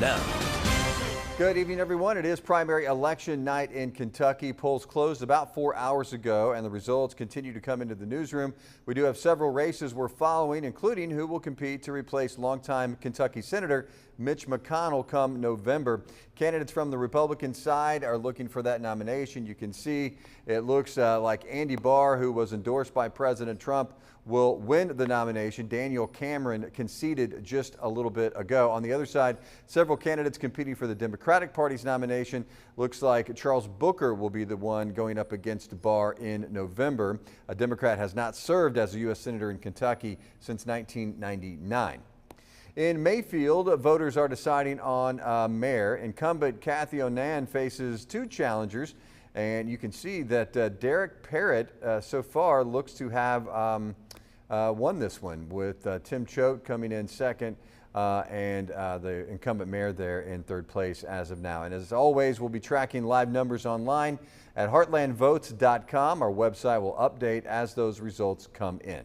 now. Good evening, everyone. It is primary election night in Kentucky. Polls closed about 4 hours ago, and the results continue to come into the newsroom. We do have several races we're following, including who will compete to replace longtime Kentucky Senator Mitch McConnell come November. Candidates from the Republican side are looking for that nomination. You can see it looks like Andy Barr, who was endorsed by President Trump, will win the nomination. Daniel Cameron conceded just a little bit ago. On the other side, several candidates competing for the Democratic Party's nomination. Looks like Charles Booker will be the one going up against Barr in November. A Democrat has not served as a U.S. Senator in Kentucky since 1999. In Mayfield, voters are deciding on mayor. Incumbent Kathy Onan faces two challengers, and you can see that Derek Parrott so far looks to have won this one, with Tim Choate coming in second and the incumbent mayor there in third place as of now. And as always, we'll be tracking live numbers online at heartlandvotes.com. Our website will update as those results come in.